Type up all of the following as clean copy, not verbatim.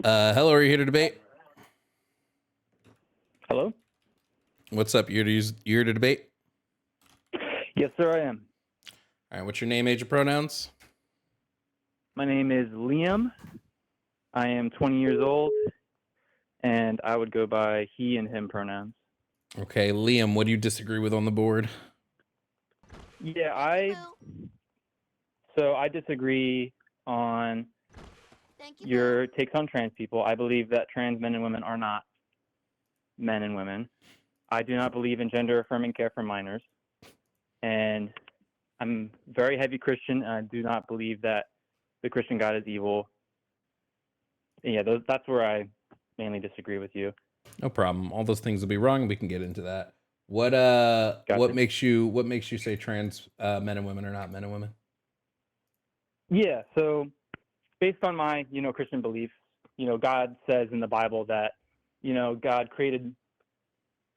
Hello, are you here to debate? Hello? What's up? You're here to debate? Yes, sir, I am. All right, what's your name, age, and pronouns? My name is Liam. I am 20 years old, and I would go by he and him pronouns. Okay, Liam, what do you disagree with on the board? Yeah, I disagree on your takes on trans people. I believe that trans men and women are not men and women. I do not believe in gender-affirming care for minors, and I'm very heavy Christian, and I do not believe that the Christian God is evil. Yeah, that's where I mainly disagree with you. No problem. All those things will be wrong. We can get into that. What Gotcha. what makes you say trans men and women are not men and women? Yeah, so based on my, Christian beliefs, God says in the Bible that, God created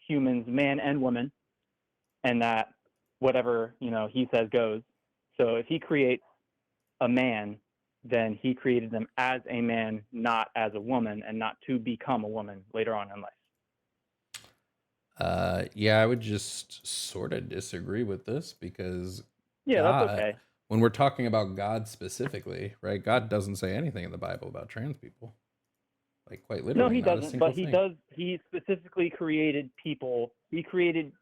humans, man and woman, and that whatever, he says goes. So if he creates a man, then he created them as a man, not as a woman, and not to become a woman later on in life. Yeah, I would just sort of disagree with this because That's okay. When we're talking about God specifically, right? God doesn't say anything in the Bible about trans people. Like quite literally. No, he not doesn't, a single but he thing. does. He specifically created people. He created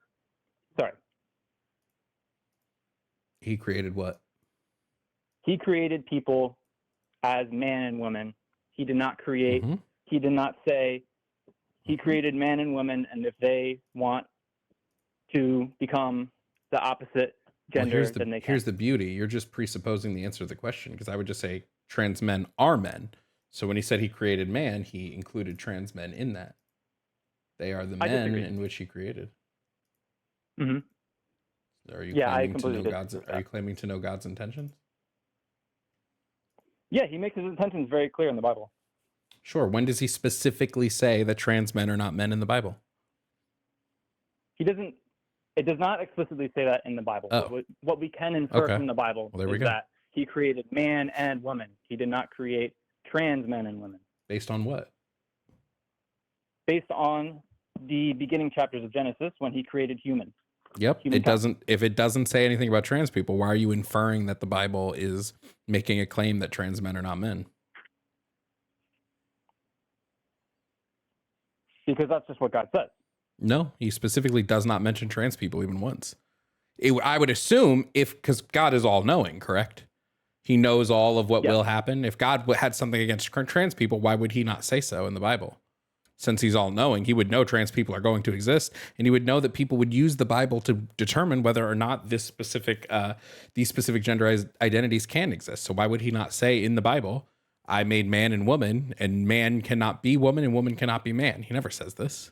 what? He created people as man and woman. He did not create, He did not say, he created man and woman, and if they want to become the opposite gender, then they can. Here's the beauty. You're just presupposing the answer to the question, because I would just say trans men are men. So when he said he created man, he included trans men in that. They are the men in which he created. Mm-hmm. Are you claiming to know God's? Are you claiming to know God's intentions? Yeah, he makes his intentions very clear in the Bible. Sure. When does he specifically say that trans men are not men in the Bible? He doesn't. It does not explicitly say that in the Bible. Oh. What we can infer from the Bible is that he created man and woman. He did not create trans men and women. Based on what? Based on the beginning chapters of Genesis when he created human. Yep. If it doesn't say anything about trans people, why are you inferring that the Bible is making a claim that trans men are not men? Because that's just what God says. No, he specifically does not mention trans people even once. I would assume because God is all knowing, correct? He knows all of what will happen. If God had something against trans people, why would he not say so in the Bible? Since he's all knowing, he would know trans people are going to exist, and he would know that people would use the Bible to determine whether or not these specific gender identities can exist. So why would he not say in the Bible, I made man and woman, and man cannot be woman and woman cannot be man? He never says this.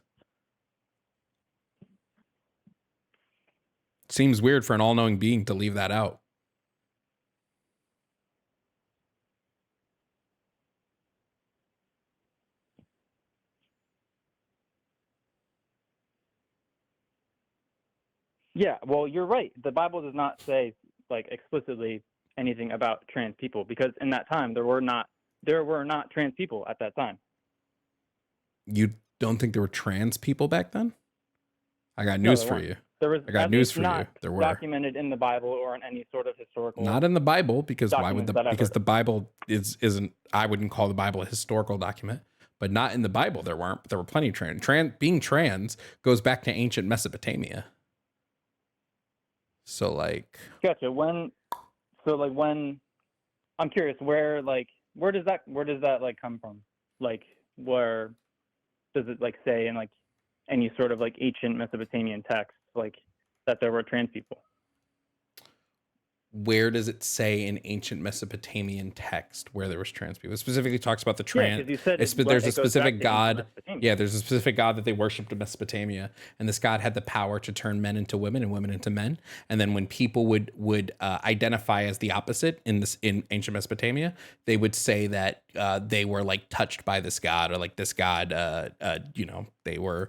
Seems weird for an all-knowing being to leave that out. Yeah, well, you're right. The Bible does not say explicitly anything about trans people because in that time there were not trans people at that time. You don't think there were trans people back then? I got news for you. There was. I got news for you. There were documented in the Bible or in any sort of historical. Not in the Bible, because why would the Bible isn't? I wouldn't call the Bible a historical document, but not in the Bible. There weren't. There were plenty of trans. Being trans goes back to ancient Mesopotamia. So gotcha. When I'm curious, where does that come from? Where does it say in any sort of ancient Mesopotamian text that there were trans people? Where does it say in ancient Mesopotamian text where there was trans people? It specifically talks about the trans. There's a specific god. Yeah, there's a specific god that they worshipped in Mesopotamia, and this god had the power to turn men into women and women into men. And then when people would identify as the opposite in ancient Mesopotamia, they would say that they were touched by this god, or this god, they were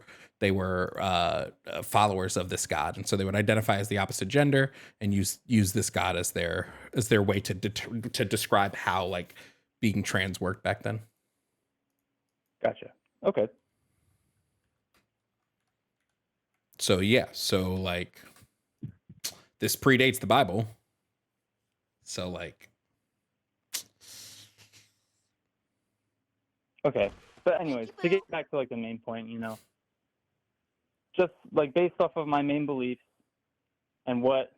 followers of this god, and so they would identify as the opposite gender and use this god as their way to describe how being trans worked back then. Gotcha. Okay. So yeah, so like this predates the Bible. So like Okay. But anyways, to get back to like the main point, just like based off of my main beliefs and what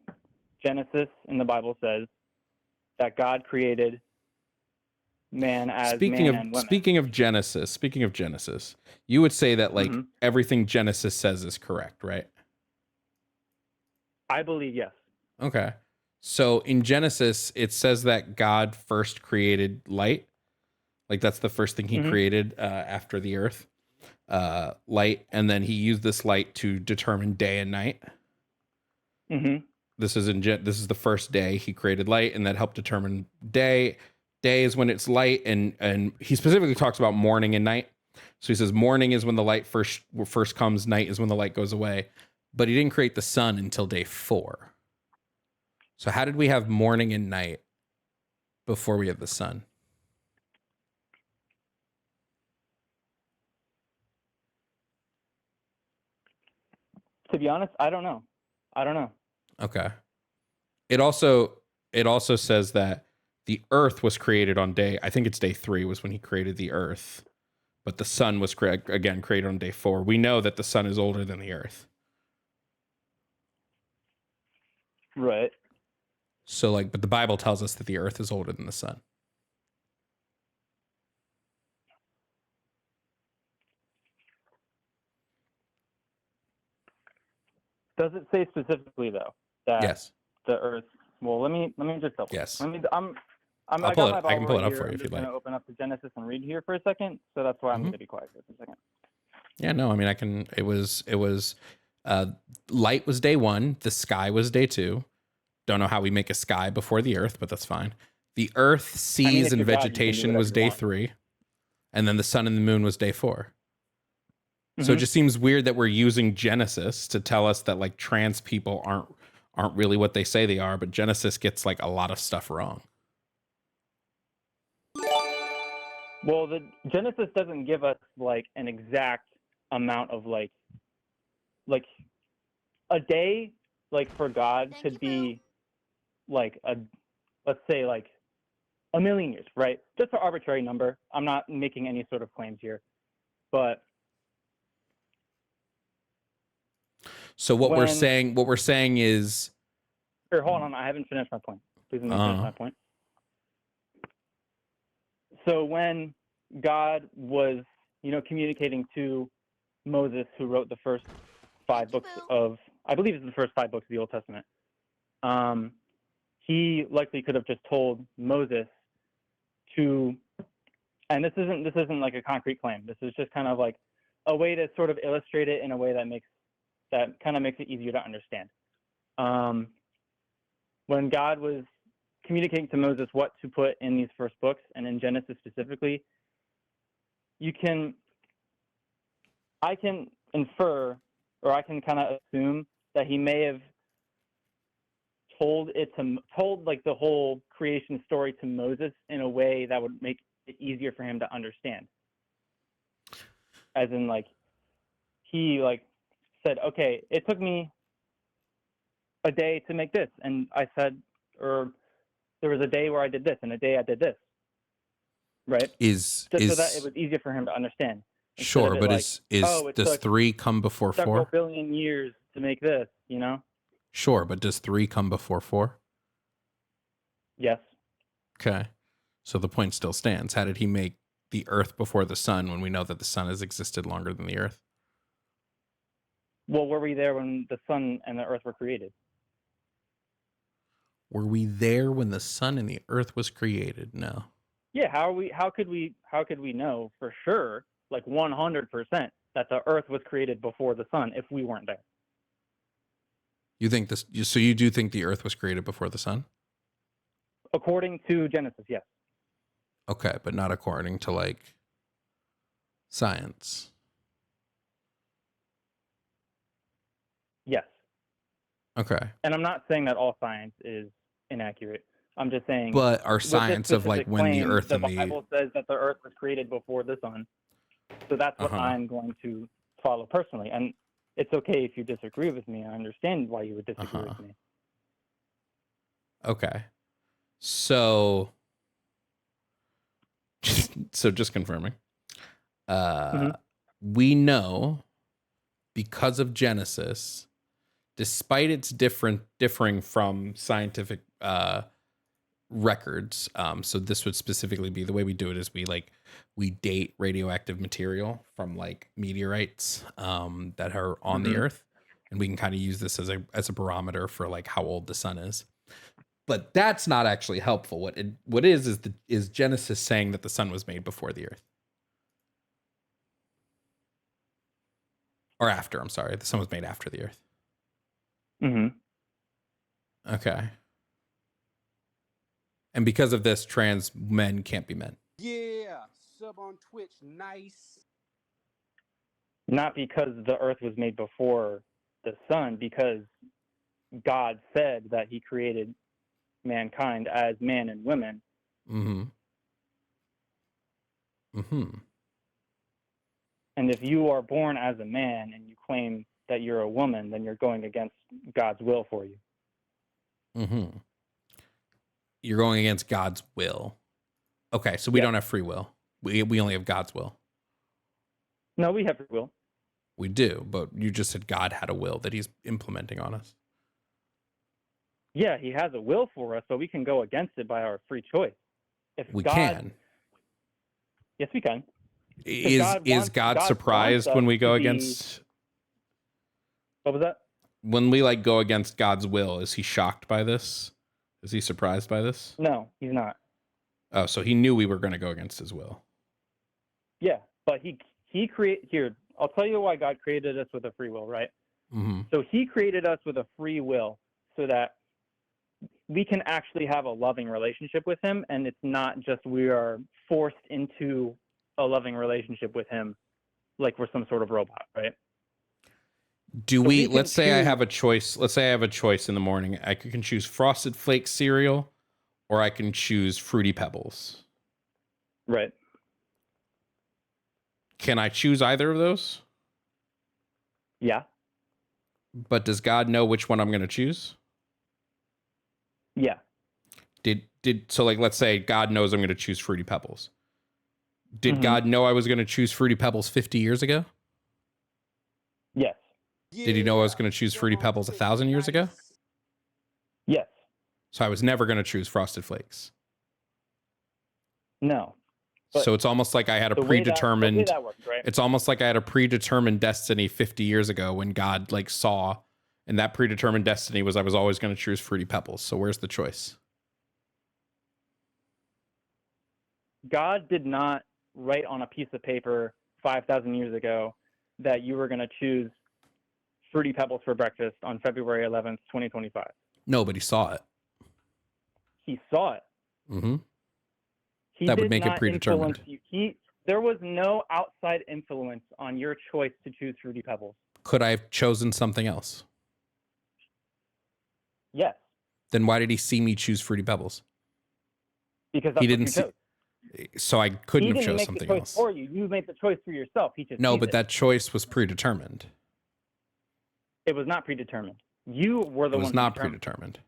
Genesis in the Bible says, that God created man as man and women. speaking of Genesis, you would say that like everything Genesis says is correct, right? I believe yes. Okay. So in Genesis, it says that God first created light. Like that's the first thing he created after the earth, light. And then he used this light to determine day and night. This is this is the first day he created light, and that helped determine day. Day is when it's light, and he specifically talks about morning and night. So he says morning is when the light first comes, night is when the light goes away. But he didn't create the sun until day 4. So how did we have morning and night before we have the sun? To be honest, I don't know. Okay. It also says that the earth was created on I think it's day 3 was when he created the earth, but the sun was created on day 4. We know that the sun is older than the earth. Right. So like, but the Bible tells us that the earth is older than the sun. Does it say specifically though that Yes. the earth? Well, let me just double. Yes. I can pull pull it. I can pull it up for you if you'd like. I'm going to open up the Genesis and read here for a second, so that's why I'm going to be quiet for a second. Yeah, no, I mean, I can. It was light was day 1. The sky was day 2. Don't know how we make a sky before the earth, but that's fine. The earth, seas, and vegetation was day 3, and then the sun and the moon was day 4. So it just seems weird that we're using Genesis to tell us that like trans people aren't really what they say they are, but Genesis gets like a lot of stuff wrong. Well, the Genesis doesn't give us like an exact amount of like a day like for God could be like let's say like 1,000,000 years, right? Just an arbitrary number. I'm not making any sort of claims here, but so what we're saying is here, hold on, I haven't finished my point. Please let me finish my point. So when God was, communicating to Moses, who wrote the first 5 books of, I believe it's the first 5 books of the Old Testament, he likely could have just told Moses to, and this isn't like a concrete claim. This is just kind of like a way to sort of illustrate it in a way that kind of makes it easier to understand. When God was communicating to Moses what to put in these first books, and in Genesis specifically, I can infer, or I can kind of assume that he may have told like the whole creation story to Moses in a way that would make it easier for him to understand. As in, like, he like said, okay, it took me a day to make this, and I said, or there was a day where I did this, and a day I did this, right? So that it was easier for him to understand. Sure, but like, does 3 come before 4? Several billion years to make this, Sure, but does 3 come before 4? Yes. Okay, so the point still stands. How did he make the earth before the sun when we know that the sun has existed longer than the earth? Well, were we there when the sun and the earth were created? Were we there when the sun and the earth was created? No. Yeah, how could we know for sure, like 100%, that the earth was created before the sun if we weren't there? You think this? So you do think the earth was created before the sun? According to Genesis, yes. Okay, but not according to like science. Yes. Okay. And I'm not saying that all science is inaccurate. I'm just saying. But our science of like when the earth and the Bible says that the earth was created before the sun. So that's what I'm going to follow personally. And it's okay if you disagree with me. I understand why you would disagree with me. Okay. So just confirming. We know, because of Genesis, despite its differing from scientific records, so this would specifically be the way we do it is we date radioactive material from like meteorites that are on the Earth, and we can kind of use this as a barometer for like how old the sun is. But that's not actually helpful. What is Genesis saying that the sun was made before the Earth? Or after, I'm sorry. The sun was made after the Earth. Okay. And because of this, trans men can't be men. Yeah, sub on Twitch, nice. Not because the earth was made before the sun, because God said that he created mankind as man and women. And if you are born as a man and you claim that you're a woman, then you're going against God's will for you. You're going against God's will. Okay, so we don't have free will. We only have God's will. No, we have free will. We do, but you just said God had a will that he's implementing on us. Yeah, he has a will for us, but we can go against it by our free choice. If we God, can. Yes, we can. Is God surprised when we go against? What was that? When we like go against God's will, is he shocked by this? Is he surprised by this? No, he's not. Oh, so he knew we were going to go against his will. Yeah, but he created here. I'll tell you why God created us with a free will, right? So he created us with a free will so that we can actually have a loving relationship with him, and it's not just we are forced into a loving relationship with him like we're some sort of robot, right? Let's say I have a choice. Let's say I have a choice in the morning. I can choose Frosted Flakes cereal, or I can choose Fruity Pebbles. Right. Can I choose either of those? Yeah. But does God know which one I'm going to choose? Yeah. So like, let's say God knows I'm going to choose Fruity Pebbles. Did God know I was going to choose Fruity Pebbles 50 years ago? Yes. Did he know I was going to choose Fruity Pebbles 1,000 years ago? Yes. So I was never going to choose Frosted Flakes. No. So it's almost like I had a predetermined. The way that works, right? It's almost like I had a predetermined destiny 50 years ago when God like saw, and that predetermined destiny was I was always going to choose Fruity Pebbles. So where's the choice? God did not write on a piece of paper 5,000 years ago that you were going to choose Fruity Pebbles for breakfast on February 11th, 2025. No, but he saw it. He saw it. That would make it predetermined. There was no outside influence on your choice to choose Fruity Pebbles. Could I have chosen something else? Yes. Then why did he see me choose Fruity Pebbles? Because that's what you chose. So I couldn't have chose something else. For you. You made the choice for yourself. He just no, but that choice was predetermined. It was not predetermined. You were the one. It was not predetermined.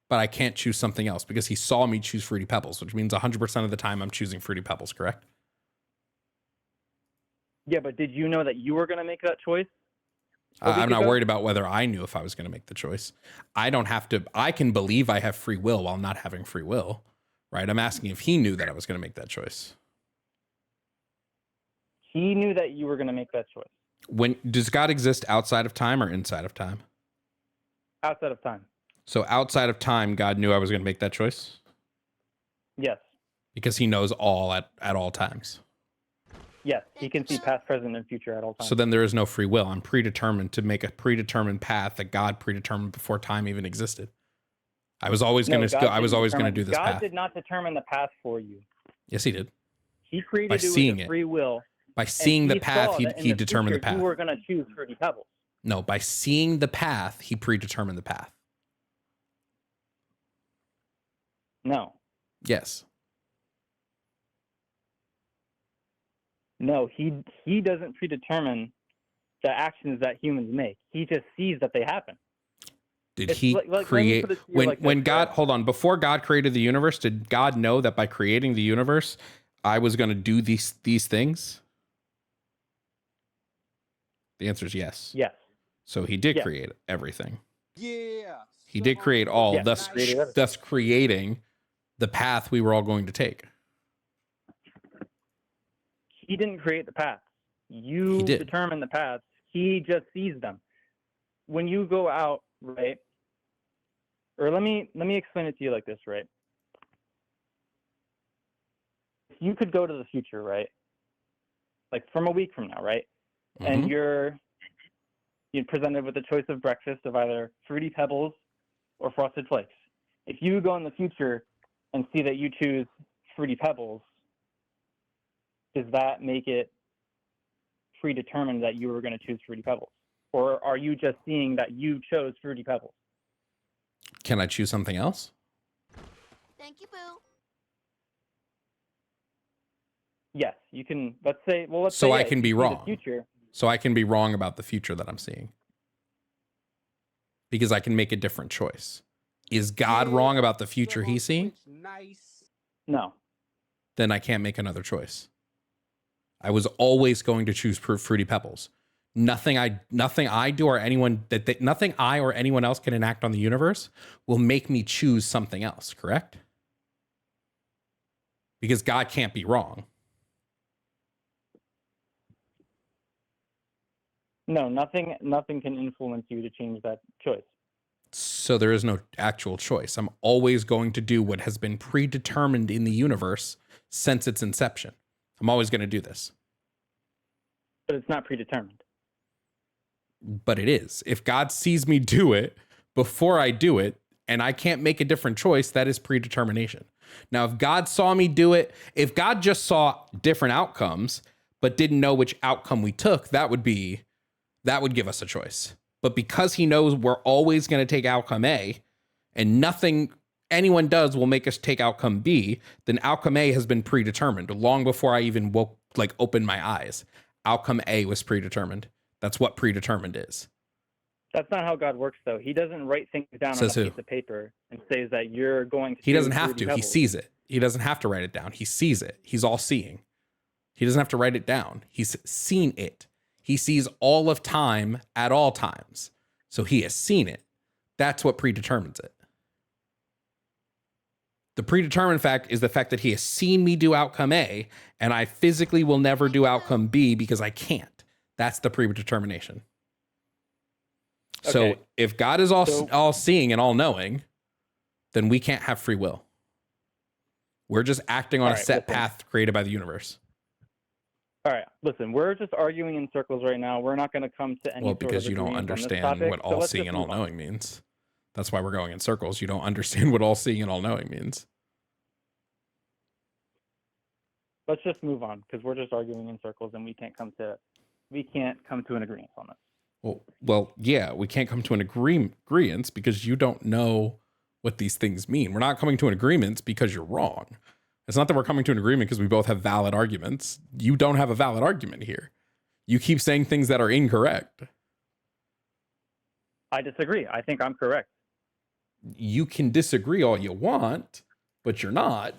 But I can't choose something else because he saw me choose Fruity Pebbles, which means 100% of the time I'm choosing Fruity Pebbles, correct? Yeah, but did you know that you were going to make that choice? I'm not worried about whether I knew if I was going to make the choice. I don't have to. I can believe I have free will while not having free will, right? I'm asking if he knew that I was going to make that choice. He knew that you were going to make that choice. Does God exist outside of time or inside of time? Outside of time. So outside of time, God knew I was going to make that choice? Yes. Because he knows all at all times. Yes, he can see past, present, and future at all times. So then there is no free will. I'm predetermined to make a predetermined path that God predetermined before time even existed. I was always going to go. I was always going to do this path. God did not determine the path for you. Yes, he did. He created you with free will. By seeing the path, he determined the path. You were going to choose Fruity Pebbles. No, by seeing the path, he predetermined the path. No. Yes. No, he doesn't predetermine the actions that humans make. He just sees that they happen. Did It's he let me create put it to you when this, God, right? hold on, before God created the universe, did God know that by creating the universe, I was going to do these things? The answer is yes. Yes. So he did Yes. create everything. Yeah. He did Sub on create all, Twitch, Yes. thus He created everything. thus creating the path we were all going to take. He didn't create the paths. You He did. determine the paths. He just sees them. When you go out, right? Or let me explain it to you like this, right? You could go to the future, right? Like from a week from now, right? And Mhm. you're presented with a choice of breakfast of either Fruity Pebbles or Frosted Flakes. If you go in the future and see that you choose Fruity Pebbles, does that make it predetermined that you were going to choose Fruity Pebbles? Or are you just seeing that you chose Fruity Pebbles? Can I choose something else? Thank you, Boo. Yes, you can. Let's say So I yeah, can if be you see wrong. the future. So I can be wrong about the future that I'm seeing. Because I can make a different choice. Is God wrong about the future Sub on he's seeing? Twitch, nice. No. Then I can't make another choice. I was always going to choose Fruity Pebbles. Nothing I do or anyone nothing I or anyone else can enact on the universe will make me choose something else, correct? Because God can't be wrong. No, nothing can influence you to change that choice. So there is no actual choice. I'm always going to do what has been predetermined in the universe since its inception. I'm always going to do this. But it's not predetermined. But it is. If God sees me do it before I do it, and I can't make a different choice, that is predetermination. Now, if God saw me do it, if God just saw different outcomes, but didn't know which outcome we took, that would give us a choice. But because he knows we're always going to take outcome A, and nothing anyone does will make us take outcome B, then outcome A has been predetermined long before I even opened my eyes. Outcome A was predetermined. That's what predetermined is. That's not how God works, though. He doesn't write things down Says on a who? piece of paper and says that you're going to. He doesn't have Fruity to. He Pebbles. sees it. He doesn't have to write it down. He sees it. He's all seeing. He doesn't have to write it down. He's seen it. He sees all of time at all times. So he has seen it. That's what predetermines it. The predetermined fact is the fact that he has seen me do outcome A, and I physically will never do outcome B because I can't. That's the predetermination. So Okay. if God is all seeing and all knowing, then we can't have free will. We're just acting on a set path created by the universe. All right, listen, we're just arguing in circles right now. We're not going to come to any Because you don't agreement on this understand topic, what so all let's seeing just and all move on. knowing means. That's why we're going in circles. You don't understand what all seeing and all knowing means. Let's just move on because we're just arguing in circles and we can't come to an agreement on this. Well, yeah, we can't come to an agreement because you don't know what these things mean. We're not coming to an agreement because you're wrong. It's not that we're coming to an agreement because we both have valid arguments. You don't have a valid argument here. You keep saying things that are incorrect. I disagree. I think I'm correct. You can disagree all you want, but you're not.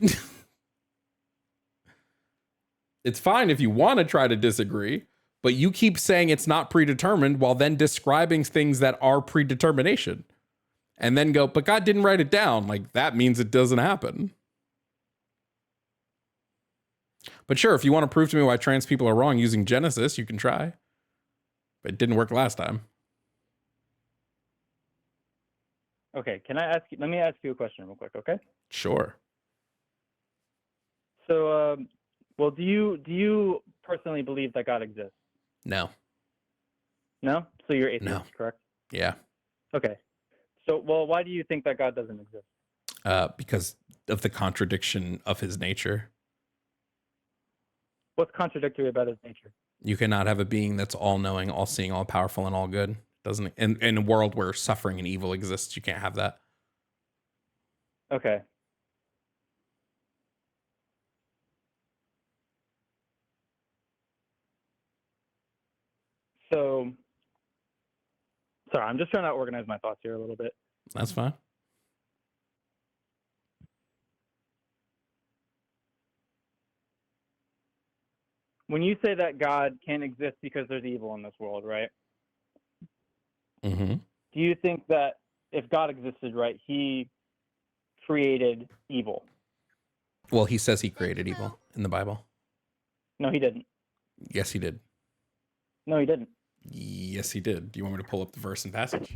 It's fine if you want to try to disagree, but you keep saying it's not predetermined while then describing things that are predetermination. And then go, but God didn't write it down. Like, that means it doesn't happen. But sure, if you want to prove to me why trans people are wrong using Genesis, you can try. But it didn't work last time. Okay, let me ask you a question real quick, okay? Sure. So, do you personally believe that God exists? No. No? So you're atheist, No. correct? Yeah. Okay. So, why do you think that God doesn't exist? Because of the contradiction of his nature. What's contradictory about his nature? You cannot have a being that's all-knowing, all-seeing, all-powerful, and all good. Doesn't in a world where suffering and evil exists, you can't have that. Okay. So, sorry, I'm just trying to organize my thoughts here a little bit. That's fine. When you say that God can't exist because there's evil in this world, right? Mm-hmm. Do you think that if God existed, right, he created evil? Well, he says he created evil in the Bible. No, he didn't. Yes, he did. No, he didn't. Yes, he did. Do you want me to pull up the verse and passage?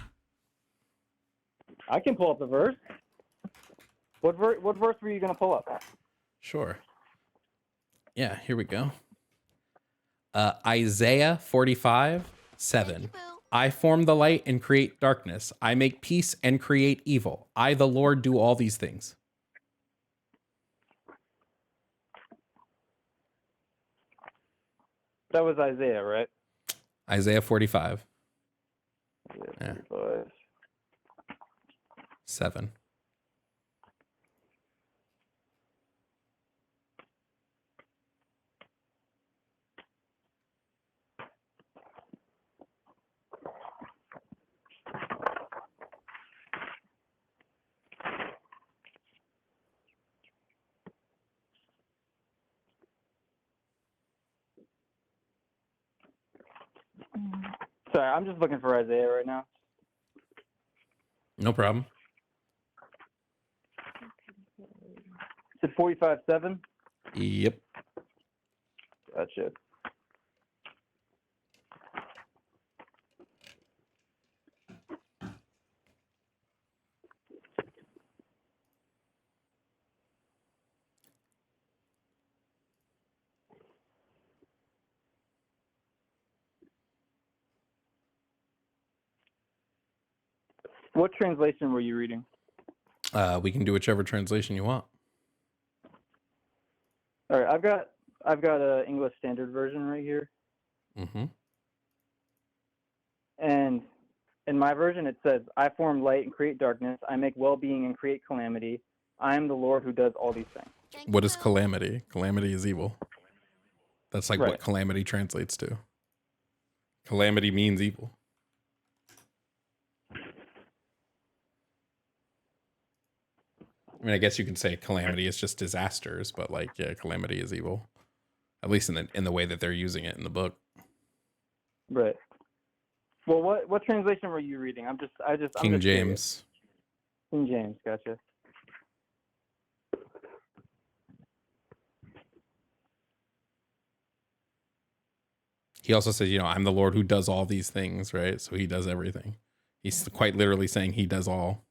I can pull up the verse. What verse were you going to pull up? Sure. Yeah, here we go. Isaiah 45:7. I form the light and create darkness. I make peace and create evil. I, the Lord, do all these things. That was Isaiah, right? Isaiah 45. Yeah. 7. Sorry, I'm just looking for Isaiah right now. No problem. Is it 45:7? Yep. Gotcha. What translation were you reading? We can do whichever translation you want. All right, I've got a English Standard Version right here, Mm-hmm. and in my version it says, "I form light and create darkness. I make well-being and create calamity. I am the Lord who does all these things." What is calamity? Calamity is evil. That's like Right. what calamity translates to. Calamity means evil. I mean, I guess you could say calamity is just disasters, but like, yeah, calamity is evil. At least in the way that they're using it in the book. Right. Well, what translation were you reading? I'm just King curious. James. King James, gotcha. He also says, I'm the Lord who does all these things, right? So he does everything. He's quite literally saying he does all.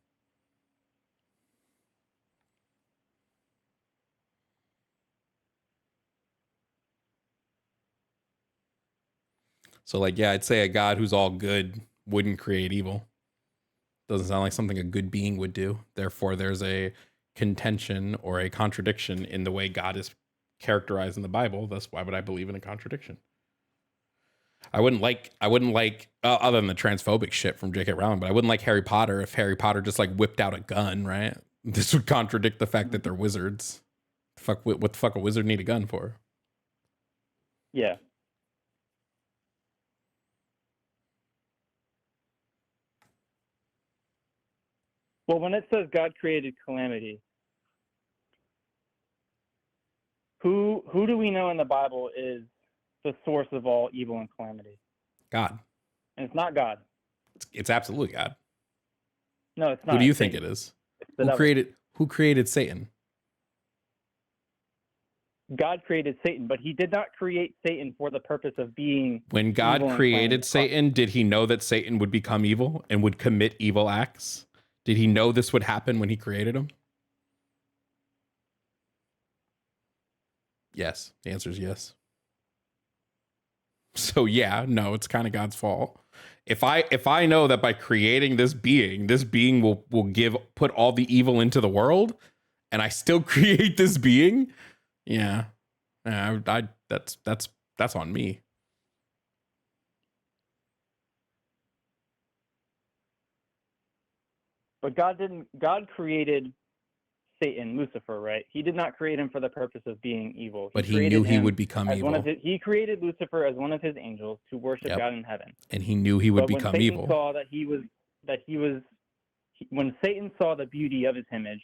So like, yeah, I'd say a God who's all good wouldn't create evil. Doesn't sound like something a good being would do. Therefore, there's a contention or a contradiction in the way God is characterized in the Bible. Thus, why would I believe in a contradiction? I wouldn't like, other than the transphobic shit from J.K. Rowling, but I wouldn't like Harry Potter if Harry Potter just like whipped out a gun, right? This would contradict the fact that they're wizards. What the fuck a wizard need a gun for? Yeah. Well, when it says God created calamity, who do we know in the Bible is the source of all evil and calamity? God. And it's not God. It's absolutely God. No, it's not. Who do you think it is? Who created Satan? God created Satan, but he did not create Satan for the purpose of being When God created Satan, did he know that Satan would become evil and would commit evil acts? Did he know this would happen when he created him? Yes. The answer is yes. So yeah, no, it's kind of God's fault. If I know that by creating this being will put all the evil into the world, and I still create this being, yeah, that's on me. But God created Satan, Lucifer, right? He did not create him for the purpose of being evil. But he knew he would become as evil. he created Lucifer as one of his angels to worship Yep. God in heaven. And he knew he would But when become Satan evil. saw when Satan saw the beauty of his image,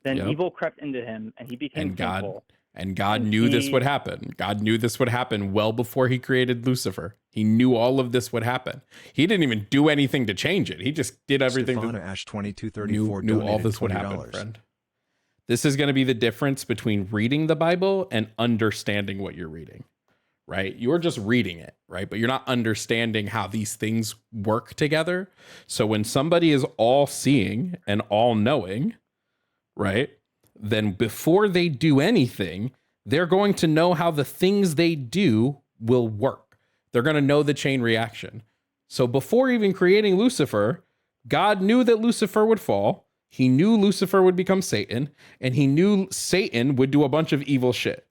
then Yep. evil crept into him, and he became sinful. And God knew this would happen. God knew this would happen well before he created Lucifer. He knew all of this would happen. He didn't even do anything to change it. He just did everything. Stefana Ash 2234 knew all this would $20. happen, friend. This is going to be the difference between reading the Bible and understanding what you're reading, right? You're just reading it, right? But you're not understanding how these things work together. So when somebody is all seeing and all knowing, right? Then before they do anything, they're going to know how the things they do will work. They're going to know the chain reaction. So before even creating Lucifer, God knew that Lucifer would fall. He knew Lucifer would become Satan, and he knew Satan would do a bunch of evil shit.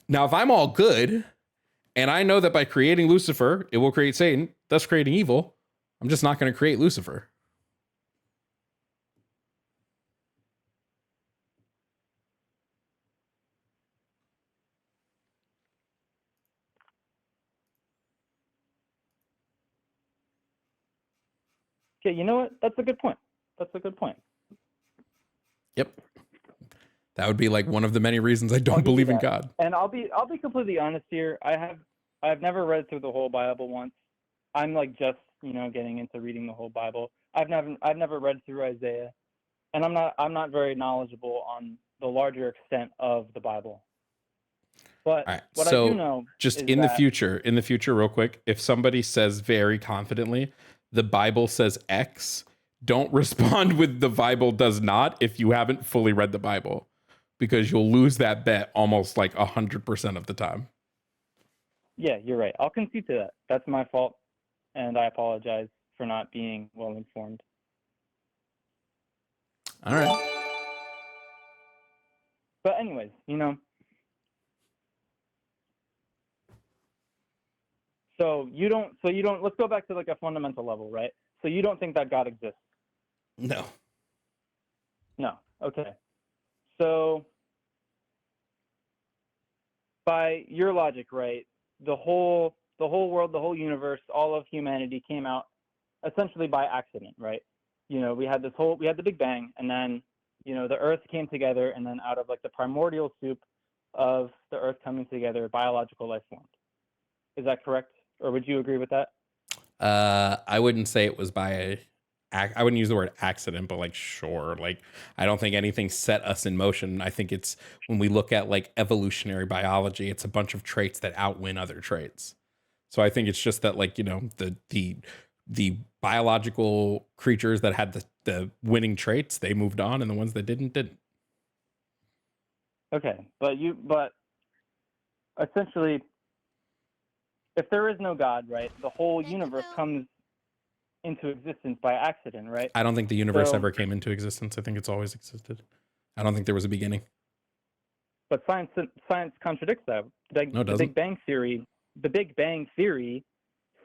Now, if I'm all good, and I know that by creating Lucifer, it will create Satan, thus creating evil, I'm just not going to create Lucifer. Okay, you know what? That's a good point. Yep. That would be like one of the many reasons I don't believe in God. And I'll be completely honest here. I've never read through the whole Bible once. I'm like just, getting into reading the whole Bible. I've never read through Isaiah, and I'm not very knowledgeable on the larger extent of the Bible. But right, what so I do know just is in the future, real quick, if somebody says very confidently, the Bible says X, don't respond with the Bible does not if you haven't fully read the Bible, because you'll lose that bet almost like 100% of the time. Yeah, you're right. I'll concede to that. That's my fault, and I apologize for not being well informed. All right. But anyways, So you don't, let's go back to like a fundamental level, right? So you don't think that God exists? No. No. Okay. So by your logic, right, the whole world, the whole universe, all of humanity came out essentially by accident, right? We had the Big Bang, and then, the Earth came together, and then out of like the primordial soup of the Earth coming together, biological life formed. Is that correct? Or would you agree with that? I wouldn't say it was I wouldn't use the word accident, but like, sure. Like, I don't think anything set us in motion. I think it's when we look at like evolutionary biology, it's a bunch of traits that outwin other traits. So I think it's just that like, the biological creatures that had the winning traits, they moved on, and the ones that didn't. Okay. But essentially, if there is no God, right, the whole universe comes into existence by accident, right? I don't think the universe ever came into existence. I think it's always existed. I don't think there was a beginning. But science contradicts that. The Big Bang Theory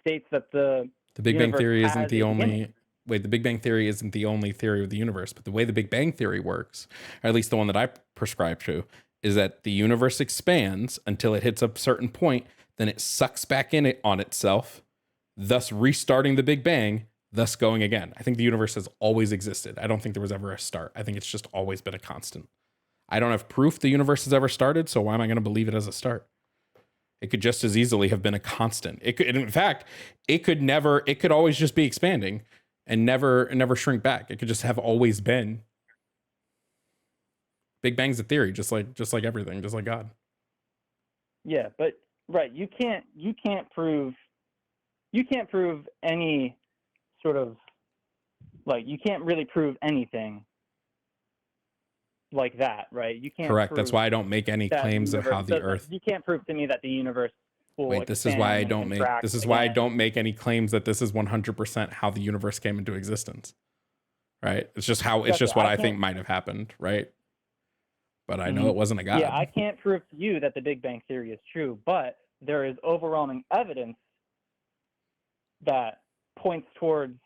states that the Big Bang Theory isn't the only beginning. Wait, the Big Bang Theory isn't the only theory of the universe, but the way the Big Bang Theory works, or at least the one that I prescribe to, is that the universe expands until it hits a certain point, then it sucks back in it on itself, thus restarting the Big Bang, thus going again. I think the universe has always existed. I don't think there was ever a start. I think it's just always been a constant. I don't have proof the universe has ever started, so why am I going to believe it as a start? It could just as easily have been a constant. It could, in fact, it could always just be expanding and never shrink back. It could just have always been. Big Bang's a theory, just like everything, just like God. Yeah, but right, you can't prove any sort of, like, you can't really prove anything like that, right? You can't. Correct. That's why I don't make any claims of how the Earth. You can't prove to me that the universe will. Wait, this is why I don't make. This is why I don't make any claims that this is 100% how the universe came into existence. Right. It's just how. It's just what I think might have happened. Right. But I know it wasn't a God. Yeah, I can't prove to you that the Big Bang Theory is true, but there is overwhelming evidence that points towards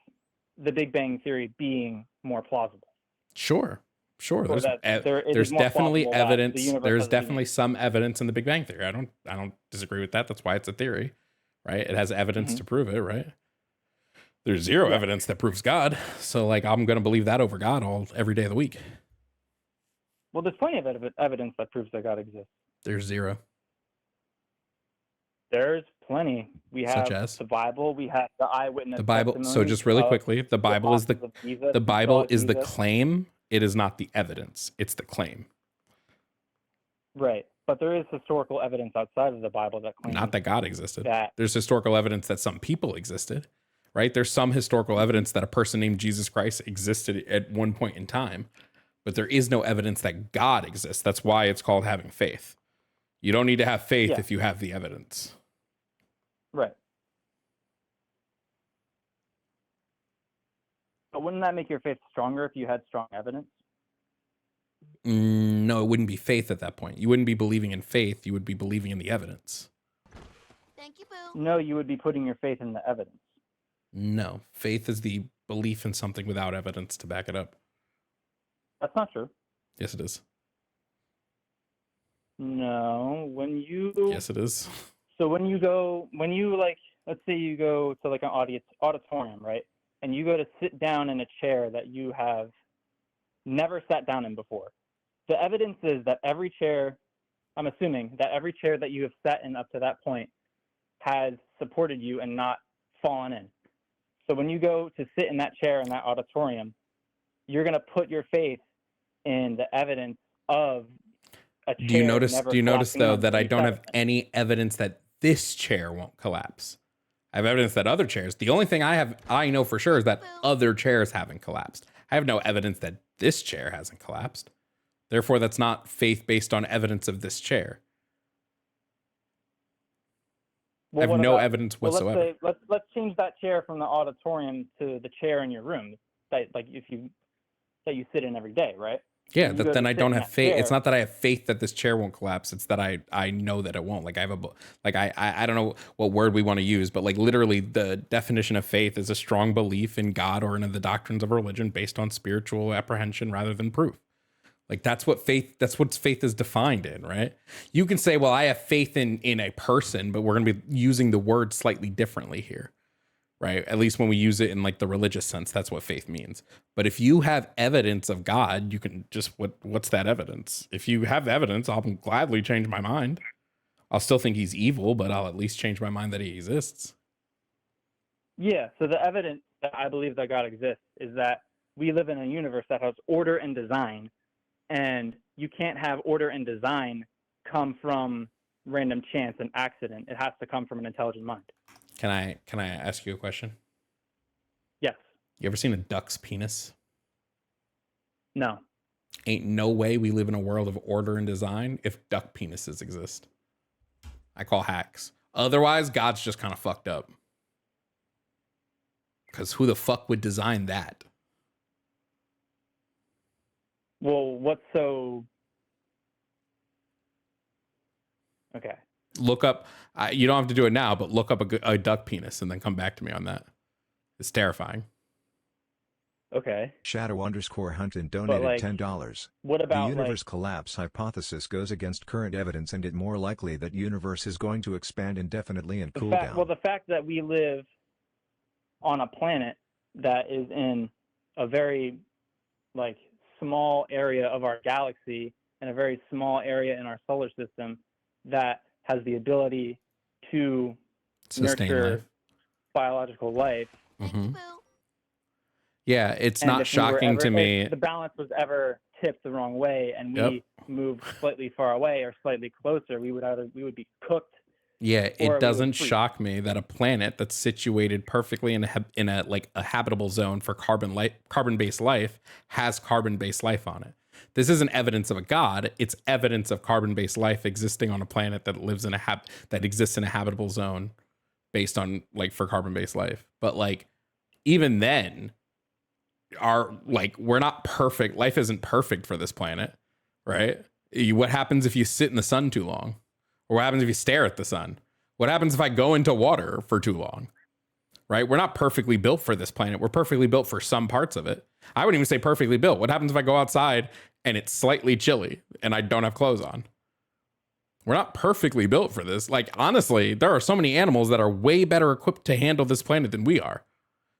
the Big Bang Theory being more plausible. Sure. Sure, Or there's that it there's is more definitely plausible that the evidence. universe There's has a definitely beginning. some evidence in the Big Bang Theory. I don't disagree with that. That's why it's a theory, right? It has evidence to prove it, right? There's zero Yeah. evidence that proves God. So like I'm gonna believe that over God every day of the week. Well, there's plenty of evidence that proves that God exists. There's zero. There's plenty. We have Such as? the Bible. We have the eyewitness The Bible. So testimonies just really of quickly, the Bible is apostles of Jesus the who Bible saw is the Jesus. claim. It is not the evidence. It's the claim. Right. But there is historical evidence outside of the Bible that claims Not that God existed. that. There's historical evidence that some people existed, right? There's some historical evidence that a person named Jesus Christ existed at one point in time, but there is no evidence that God exists. That's why it's called having faith. You don't need to have faith Yeah. if you have the evidence. Right. But wouldn't that make your faith stronger if you had strong evidence? No, it wouldn't be faith at that point. You wouldn't be believing in faith. You would be believing in the evidence. Thank you, Boo. No, you would be putting your faith in the evidence. No, faith is the belief in something without evidence to back it up. That's not true. Yes, it is. No, when you Yes, it is. so when you like, let's say you go to like an auditorium, right? And you go to sit down in a chair that you have never sat down in before. The evidence is that every chair, I'm assuming that every chair that you have sat in up to that point has supported you and not fallen in. So when you go to sit in that chair in that auditorium, you're going to put your faith in the evidence of a chair. Do you notice collapsing though in that I don't have 37. any evidence that this chair won't collapse? I have evidence that other chairs. The only thing I know for sure is that other chairs haven't collapsed. I have no evidence that this chair hasn't collapsed. Therefore, that's not faith based on evidence of this chair. Well, I have what no about- evidence Well, whatsoever. let's change that chair from the auditorium to the chair in your room that you sit in every day, right? Yeah, When you that go then to I sit don't in have that faith. chair- It's not that I have faith that this chair won't collapse. It's that I know that it won't. Like I don't know what word we want to use, but like literally the definition of faith is a strong belief in God or in the doctrines of religion based on spiritual apprehension rather than proof. Like that's what faith is defined in, right? You can say, well, I have faith in a person, but we're going to be using the word slightly differently here, right? At least when we use it in like the religious sense, that's what faith means. But if you have evidence of God, you can just, what's that evidence? If you have evidence, I'll gladly change my mind. I'll still think he's evil, but I'll at least change my mind that he exists. Yeah, so the evidence that I believe that God exists is that we live in a universe that has order and design, and you can't have order and design come from random chance and accident. It has to come from an intelligent mind. Can I ask you a question? Yes. You ever seen a duck's penis? No. Ain't no way we live in a world of order and design if duck penises exist. I call hacks. Otherwise, God's just kind of fucked up. Because who the fuck would design that? Well, what's so... Okay. Look up, you don't have to do it now, but look up a duck penis and then come back to me on that. It's terrifying. Okay. Shadow_Hunted donated like, $10. What about, The universe like... collapse hypothesis goes against current evidence and it more likely that universe is going to expand indefinitely and cool down. Well, the fact that we live on a planet that is in a very, like, small area of our galaxy and a very small area in our solar system that has the ability to Sustain nurture life. biological life. Thank Mhm. you, Boo. Yeah, it's And not if we were shocking to ever- me. if the balance was ever tipped the wrong way and we Yep. moved slightly far away or slightly closer, we would be cooked. Yeah, or we it would doesn't freeze. shock me that a planet that's situated perfectly in a like a habitable zone for carbon-based life has carbon-based life on it. This isn't evidence of a god, it's evidence of carbon-based life existing on a planet that lives in that exists in a habitable zone based on like for carbon-based life. But like even then we're not perfect. Life isn't perfect for this planet, right? What happens if you sit in the sun too long? Or what happens if you stare at the sun? What happens if I go into water for too long? Right? We're not perfectly built for this planet. We're perfectly built for some parts of it. I wouldn't even say perfectly built. What happens if I go outside and it's slightly chilly and I don't have clothes on. We're not perfectly built for this. Like, honestly, there are so many animals that are way better equipped to handle this planet than we are.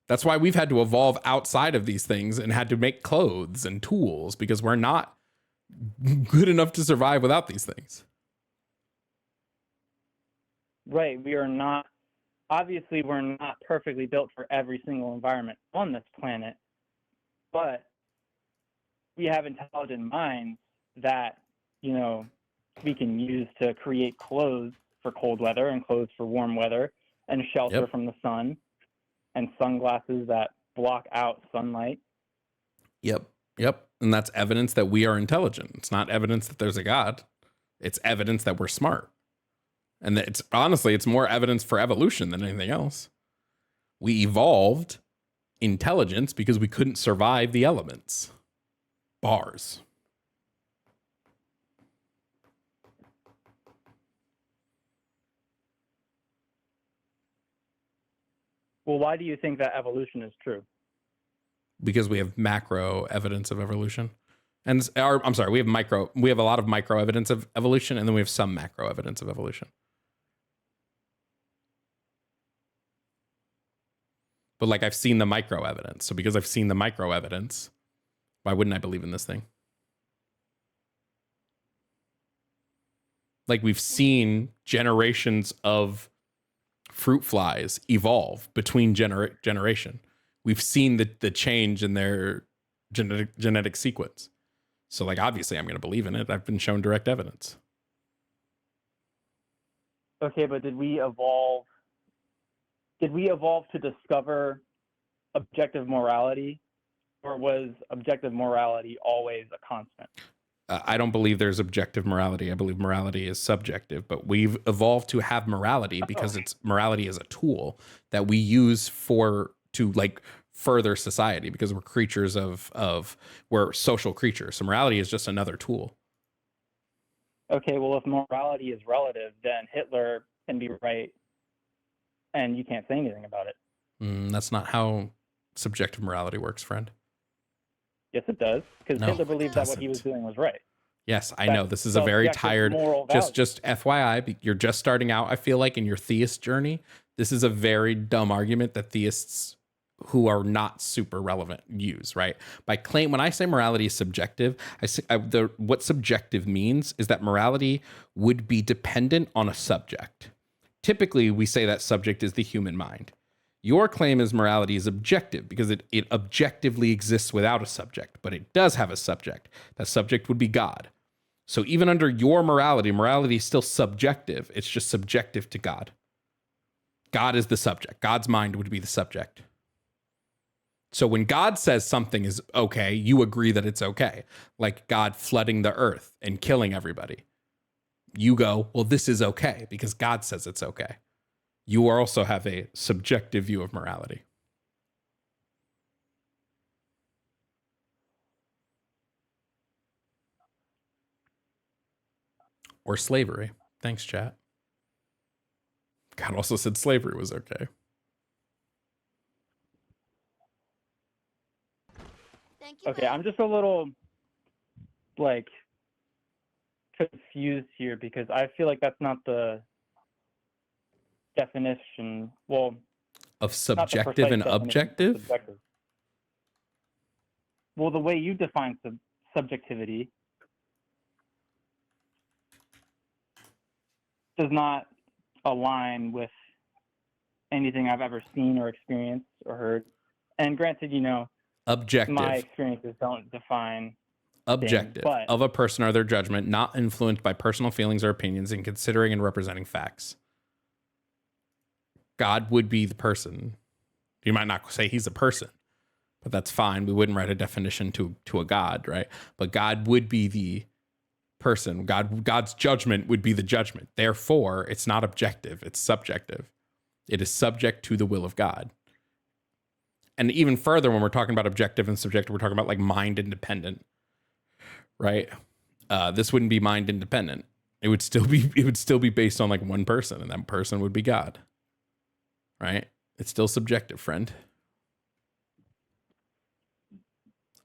That's why we've had to evolve outside of these things and had to make clothes and tools, because we're not good enough to survive without these things. Right. We are not, obviously, we're not perfectly built for every single environment on this planet, but we have intelligent minds that, you know, we can use to create clothes for cold weather and clothes for warm weather and shelter from the sun and sunglasses that block out sunlight. Yep. And that's evidence that we are intelligent. It's not evidence that there's a God. It's evidence that we're smart. And that it's honestly, it's more evidence for evolution than anything else. We evolved intelligence because we couldn't survive the elements. Bars. Well, why do you think that evolution is true? Because we have macro evidence of evolution. And we have a lot of micro evidence of evolution, and then we have some macro evidence of evolution. But like, I've seen the micro evidence. So because I've seen the micro evidence, why wouldn't I believe in this thing? Like, we've seen generations of fruit flies evolve between generation. We've seen the change in their genetic sequence. So like, obviously I'm going to believe in it. I've been shown direct evidence. Okay, but did we evolve to discover objective morality, or was objective morality always a constant? I don't believe there's objective morality. I believe morality is subjective, but we've evolved to have morality because morality is a tool that we use to like further society, because we're creatures we're social creatures. So morality is just another tool. Okay, well, if morality is relative, then Hitler can be right and you can't say anything about it. That's not how subjective morality works, friend. Yes, it does, because No, Hitler believed it that what he was doesn't. doing was right. Yes, I know. This is a very tired, just FYI, you're just starting out, I feel like, in your theist journey. This is a very dumb argument that theists who are not super relevant use, right? When I say morality is subjective, what subjective means is that morality would be dependent on a subject. Typically, we say that subject is the human mind. Your claim is morality is objective because it objectively exists without a subject, but it does have a subject. That subject would be God. So even under your morality is still subjective. It's just subjective to God. God is the subject. God's mind would be the subject. So when God says something is okay, you agree that it's okay. Like God flooding the earth and killing everybody. You go, well, this is okay because God says it's okay. You also have a subjective view of morality. Or slavery. Thanks, chat. God also said slavery was okay. Thank you. Okay, I'm just a little, like, confused here because I feel like that's not the definition. Well, of subjective and objective? Subjective. Well, the way you define subjectivity does not align with anything I've ever seen or experienced or heard. And granted, objective. My experiences don't define objective things, of a person or their judgment, not influenced by personal feelings or opinions in considering and representing facts. God would be the person. You might not say he's a person, but that's fine. We wouldn't write a definition to a God, right? But God would be the person. God's judgment would be the judgment. Therefore, it's not objective. It's subjective. It is subject to the will of God. And even further, when we're talking about objective and subjective, we're talking about like mind independent, right? This wouldn't be mind independent. It would still be based on like one person, and that person would be God, right? It's still subjective, friend.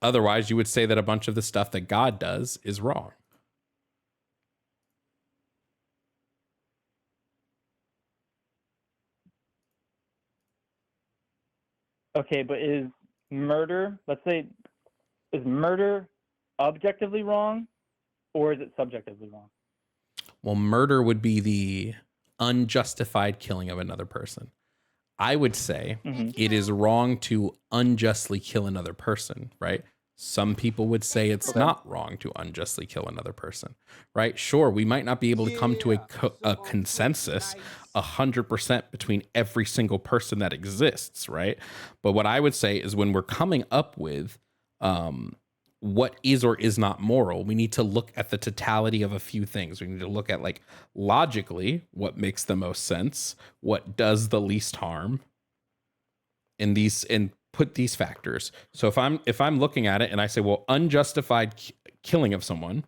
Otherwise, you would say that a bunch of the stuff that God does is wrong. Okay, but is murder, let's say, is murder objectively wrong or is it subjectively wrong? Well, murder would be the unjustified killing of another person. I would say it is wrong to unjustly kill another person, right? Some people would say it's not wrong to unjustly kill another person, right? Sure, we might not be able to come to a consensus 100% between every single person that exists, right? But what I would say is when we're coming up with what is or is not moral, we need to look at the totality of a few things. We need to look at, like, logically what makes the most sense, what does the least harm, and put these factors. So if I'm looking at it and I say, well, unjustified killing of someone,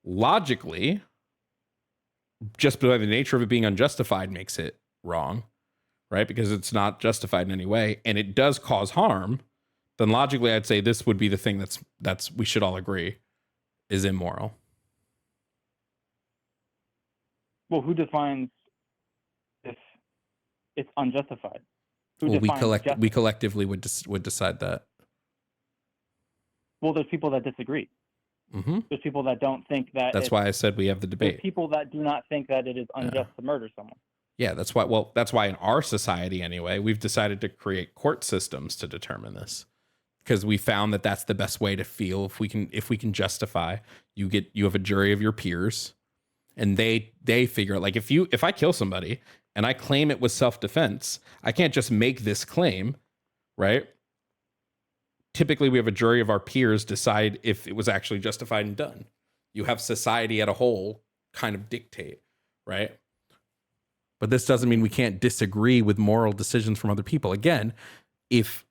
logically, just by the nature of it being unjustified makes it wrong, right? Because it's not justified in any way, and it does cause harm. Then logically, I'd say this would be the thing that's we should all agree is immoral. Well, who defines if it's unjustified? Well, we collectively would decide that. Well, there's people that disagree. Mm-hmm. There's people that don't think that. That's why I said we have the debate. There's people that do not think that it is unjust to murder someone. Yeah, that's why. Well, that's why in our society, anyway, we've decided to create court systems to determine this, because we found that that's the best way to feel. If we can justify, you have a jury of your peers, and they figure, like, if I kill somebody and I claim it was self-defense, I can't just make this claim, right? Typically, we have a jury of our peers decide if it was actually justified and done. You have society at a whole kind of dictate, right? But this doesn't mean we can't disagree with moral decisions from other people. Again,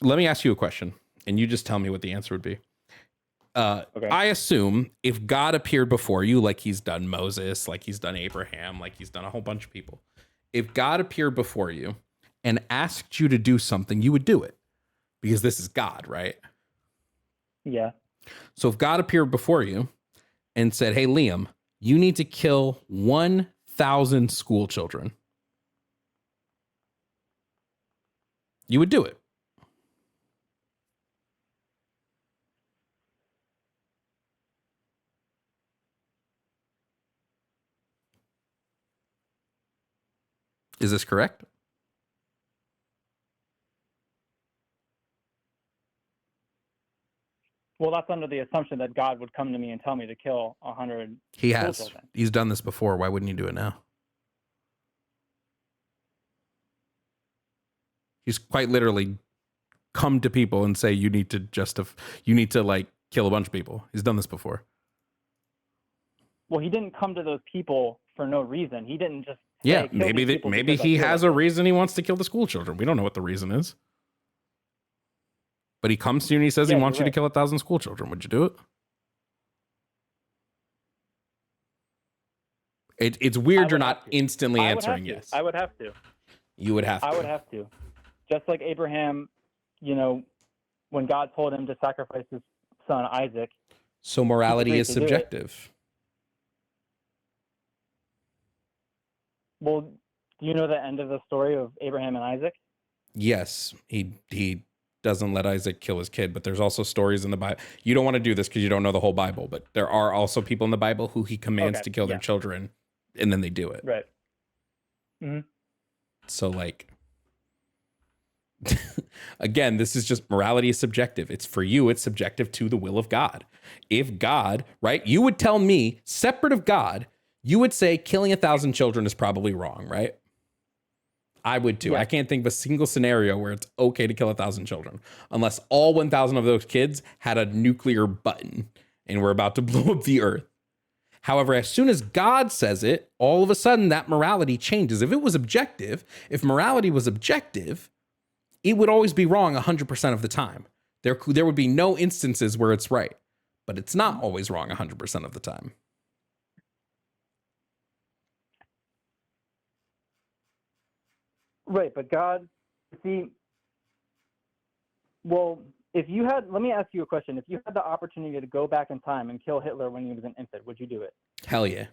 let me ask you a question, and you just tell me what the answer would be. Okay. I assume if God appeared before you, like he's done Moses, like he's done Abraham, like he's done a whole bunch of people, if God appeared before you and asked you to do something, you would do it, because this is God, right? Yeah. So if God appeared before you and said, hey, Liam, you need to kill 1,000 school children, you would do it. Is this correct? Well, that's under the assumption that God would come to me and tell me to kill 100. He has. Children. He's done this before. Why wouldn't he do it now? He's quite literally come to people and say, you need to like kill a bunch of people. He's done this before. Well, he didn't come to those people for no reason. He didn't just say, maybe he has a reason he wants to kill the school children. We don't know what the reason is. But he comes to you and he says he wants you to kill 1,000 school children. Would you do it? It's weird you're not instantly answering yes. I would have to. You would have to. I would have to. Just like Abraham, when God told him to sacrifice his son Isaac. So morality is subjective. Well, do you know the end of the story of Abraham and Isaac? Yes, he doesn't let Isaac kill his kid, but there's also stories in the Bible. You don't want to do this because you don't know the whole Bible, but there are also people in the Bible who he commands to kill their children, and then they do it. Right. Mm-hmm. So, like, again, this is just morality is subjective. It's for you. It's subjective to the will of God. If God, right, you would tell me, separate of God, you would say killing 1,000 children is probably wrong, right? I would too. Yeah. I can't think of a single scenario where it's okay to kill 1,000 children unless all 1,000 of those kids had a nuclear button and were about to blow up the earth. However, as soon as God says it, all of a sudden that morality changes. If morality was objective, it would always be wrong 100% of the time. There would be no instances where it's right, but it's not always wrong 100% of the time. Right, but God, see, well, if you had, let me ask you a question. If you had the opportunity to go back in time and kill Hitler when he was an infant, would you do it? Hell yeah.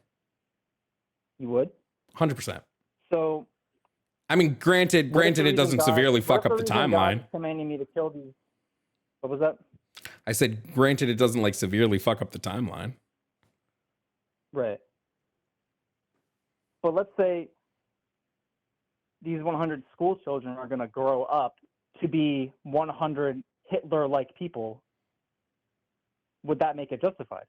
You would? 100%. So, I mean, granted, it doesn't severely fuck up the timeline. God's commanding me to kill these. What was that? I said, granted, it doesn't like severely fuck up the timeline. Right. But let's say these 100 school children are going to grow up to be 100 Hitler-like people. Would that make it justified?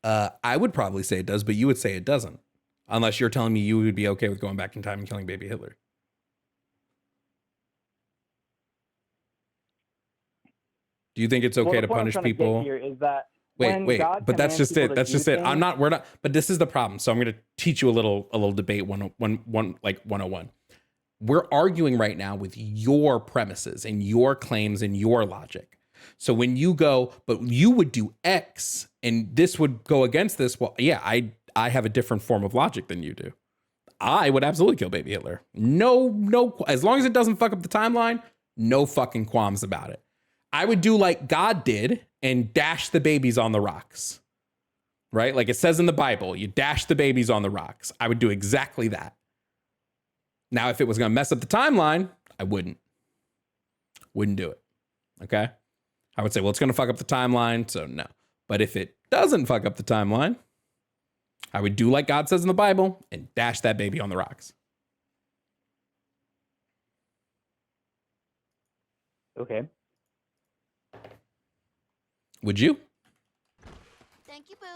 I would probably say it does, but you would say it doesn't. Unless you're telling me you would be okay with going back in time and killing baby Hitler. Do you think it's okay to punish people? Here is that wait, but that's just it. That's just it. We're not, but this is the problem. So I'm going to teach you a little debate 101. We're arguing right now with your premises and your claims and your logic. So when you go, but you would do X and this would go against this. Well, yeah, I have a different form of logic than you do. I would absolutely kill baby Hitler. No, as long as it doesn't fuck up the timeline, no fucking qualms about it. I would do like God did and dash the babies on the rocks, right? Like it says in the Bible, you dash the babies on the rocks. I would do exactly that. Now, if it was going to mess up the timeline, I wouldn't do it. Okay. I would say, well, it's going to fuck up the timeline. So no, but if it doesn't fuck up the timeline, I would do like God says in the Bible and dash that baby on the rocks. Okay. Would you? Thank you, Boo.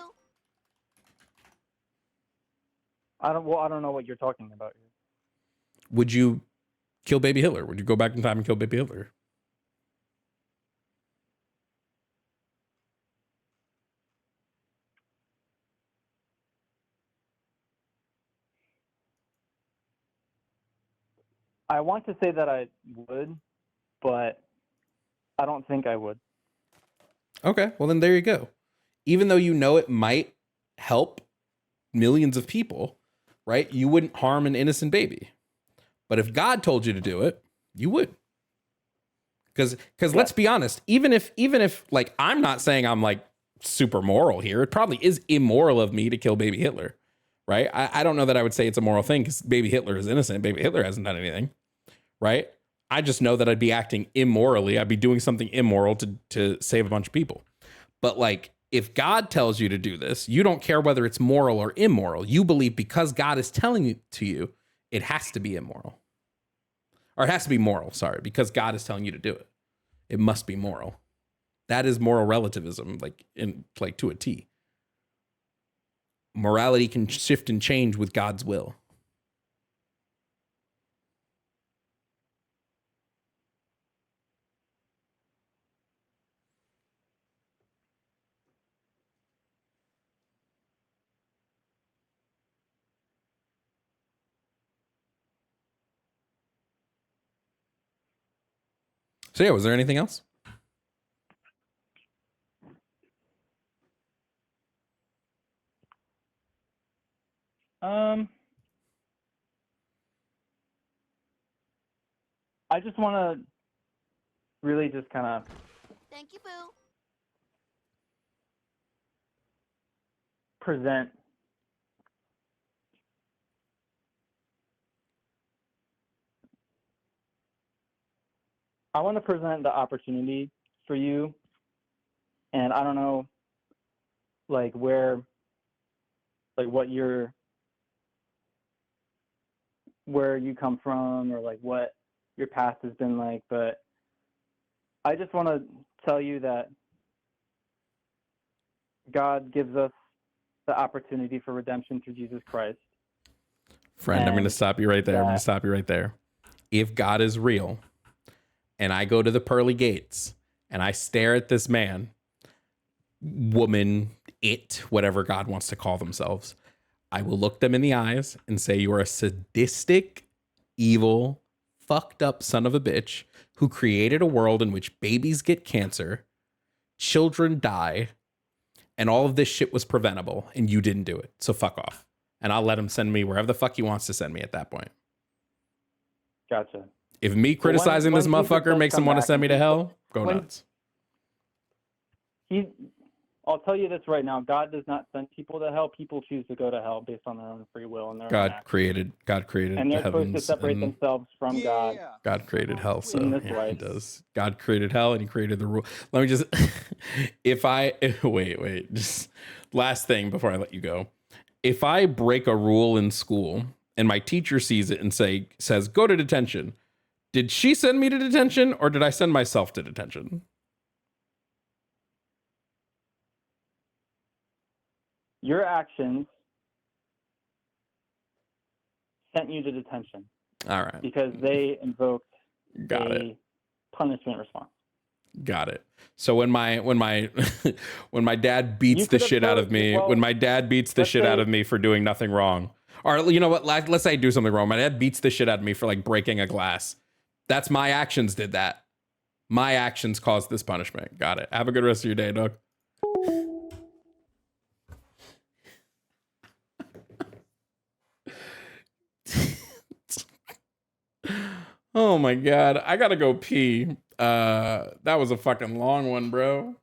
I don't know what you're talking about here. Would you kill baby Hitler? Would you go back in time and kill baby Hitler? I want to say that I would, but I don't think I would. Okay, well then there you go. Even though you know it might help millions of people, right? You wouldn't harm an innocent baby. But if God told you to do it, you would. Because let's be honest, even if like I'm not saying I'm like super moral here, it probably is immoral of me to kill baby Hitler, right? I don't know that I would say it's a moral thing because baby Hitler is innocent. Baby Hitler hasn't done anything, right? I just know that I'd be acting immorally. I'd be doing something immoral to save a bunch of people. But like, if God tells you to do this, you don't care whether it's moral or immoral. You believe because God is telling it to you, it has to be immoral. Or it has to be moral, sorry, because God is telling you to do it. It must be moral. That is moral relativism, like to a T. Morality can shift and change with God's will. So yeah, was there anything else? I just want to really just kind of Thank you, Boo. present the opportunity for you, and I don't know like where you come from or like what your past has been like, but I just want to tell you that God gives us the opportunity for redemption through Jesus Christ. Friend, I'm going to stop you right there. If God is real and I go to the pearly gates and I stare at this man, woman, it, whatever God wants to call themselves, I will look them in the eyes and say, you are a sadistic, evil, fucked up son of a bitch who created a world in which babies get cancer, children die, and all of this shit was preventable, and you didn't do it. So fuck off. And I'll let him send me wherever the fuck he wants to send me at that point. Gotcha. If me criticizing this motherfucker makes him want to send me to hell, Go nuts. I'll tell you this right now. God does not send people to hell. People choose to go to hell based on their own free will and their own actions. God created And they're the supposed to heavens themselves and themselves from God. Yeah. God created hell. So In this yeah, way. he does. God created hell and he created the rule. Let me just, wait, just last thing before I let you go. If I break a rule in school and my teacher sees it and says, go to detention, did she send me to detention or did I send myself to detention? Your actions sent you to detention. All right. Because they invoked Got a it. punishment response. Got it. So when my when my dad beats the shit out of me, when my dad beats the shit out of me for doing nothing wrong, or you know what, let's say I do something wrong. My dad beats the shit out of me for like breaking a glass. That's my actions did that. My actions caused this punishment. Got it. Have a good rest of your day, Doug. Oh my God. I gotta go pee. That was a fucking long one, bro.